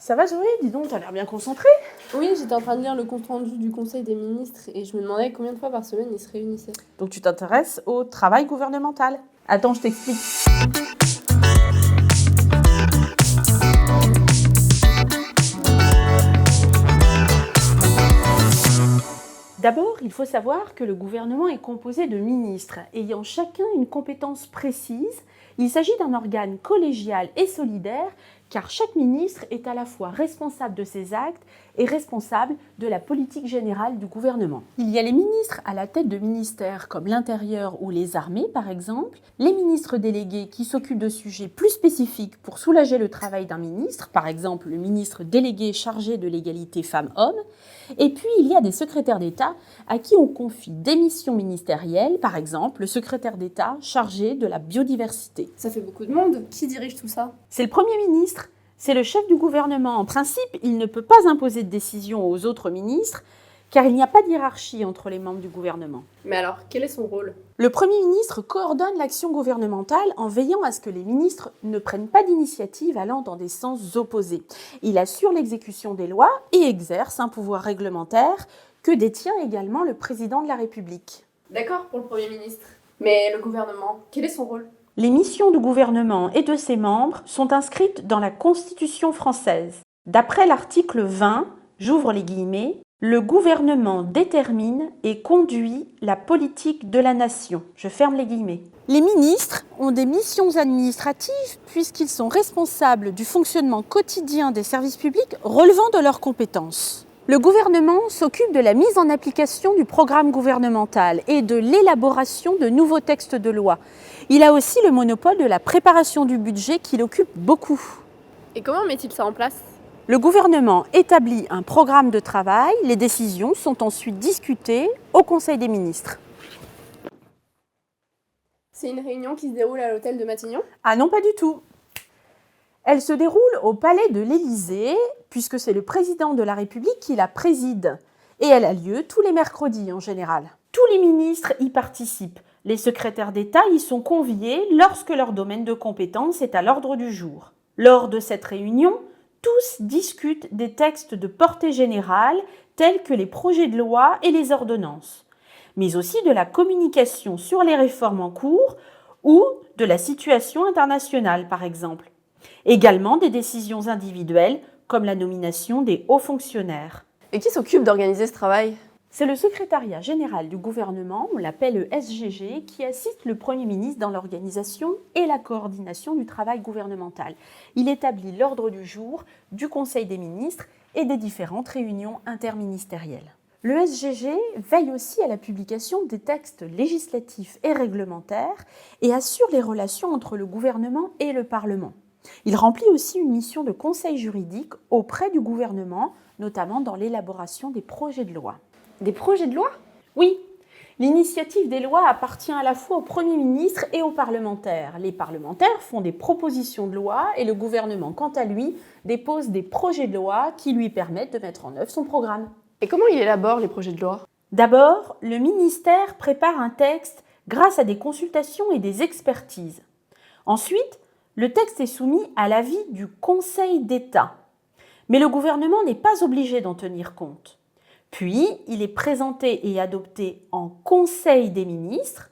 Ça va Zoé? Dis donc, t'as l'air bien concentrée. Oui, j'étais en train de lire le compte-rendu du Conseil des ministres et je me demandais combien de fois par semaine ils se réunissaient. Donc tu t'intéresses au travail gouvernemental. Attends, je t'explique. D'abord, il faut savoir que le gouvernement est composé de ministres ayant chacun une compétence précise. Il s'agit d'un organe collégial et solidaire car chaque ministre est à la fois responsable de ses actes et responsable de la politique générale du gouvernement. Il y a les ministres à la tête de ministères comme l'Intérieur ou les armées par exemple, les ministres délégués qui s'occupent de sujets plus spécifiques pour soulager le travail d'un ministre, par exemple le ministre délégué chargé de l'égalité femmes-hommes, et puis il y a des secrétaires d'État à qui on confie des missions ministérielles, par exemple le secrétaire d'État chargé de la biodiversité. Ça fait beaucoup de monde. Qui dirige tout ça? C'est le Premier ministre, c'est le chef du gouvernement. En principe, il ne peut pas imposer de décision aux autres ministres, car il n'y a pas de hiérarchie entre les membres du gouvernement. Mais alors, quel est son rôle? Le Premier ministre coordonne l'action gouvernementale en veillant à ce que les ministres ne prennent pas d'initiative allant dans des sens opposés. Il assure l'exécution des lois et exerce un pouvoir réglementaire que détient également le président de la République. D'accord pour le Premier ministre. Mais le gouvernement, quel est son rôle? Les missions du gouvernement et de ses membres sont inscrites dans la Constitution française. D'après l'article 20, j'ouvre les guillemets, le gouvernement détermine et conduit la politique de la nation. Je ferme les guillemets. Les ministres ont des missions administratives puisqu'ils sont responsables du fonctionnement quotidien des services publics relevant de leurs compétences. Le gouvernement s'occupe de la mise en application du programme gouvernemental et de l'élaboration de nouveaux textes de loi. Il a aussi le monopole de la préparation du budget qu'il occupe beaucoup. Et comment met-il ça en place? Le gouvernement établit un programme de travail, les décisions sont ensuite discutées au Conseil des ministres. C'est une réunion qui se déroule à l'hôtel de Matignon? Ah non, pas du tout. Elle se déroule au palais de l'Élysée, puisque c'est le président de la République qui la préside. Et elle a lieu tous les mercredis en général. Tous les ministres y participent. Les secrétaires d'État y sont conviés lorsque leur domaine de compétence est à l'ordre du jour. Lors de cette réunion, tous discutent des textes de portée générale tels que les projets de loi et les ordonnances, mais aussi de la communication sur les réformes en cours ou de la situation internationale par exemple. Également des décisions individuelles comme la nomination des hauts fonctionnaires. Et qui s'occupe d'organiser ce travail? C'est le secrétariat général du gouvernement, on l'appelle le SGG, qui assiste le Premier ministre dans l'organisation et la coordination du travail gouvernemental. Il établit l'ordre du jour du Conseil des ministres et des différentes réunions interministérielles. Le SGG veille aussi à la publication des textes législatifs et réglementaires et assure les relations entre le gouvernement et le Parlement. Il remplit aussi une mission de conseil juridique auprès du gouvernement, notamment dans l'élaboration des projets de loi. Des projets de loi? Oui, l'initiative des lois appartient à la fois au Premier ministre et aux parlementaires. Les parlementaires font des propositions de loi et le gouvernement, quant à lui, dépose des projets de loi qui lui permettent de mettre en œuvre son programme. Et comment il élabore les projets de loi? D'abord, le ministère prépare un texte grâce à des consultations et des expertises. Ensuite, le texte est soumis à l'avis du Conseil d'État. Mais le gouvernement n'est pas obligé d'en tenir compte. Puis, il est présenté et adopté en Conseil des ministres.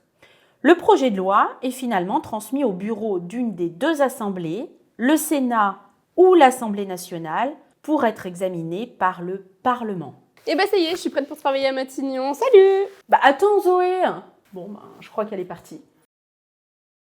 Le projet de loi est finalement transmis au bureau d'une des deux assemblées, le Sénat ou l'Assemblée nationale, pour être examiné par le Parlement. Eh ben ça y est, je suis prête pour travailler à Matignon. Salut! Attends Zoé! Bon, je crois qu'elle est partie.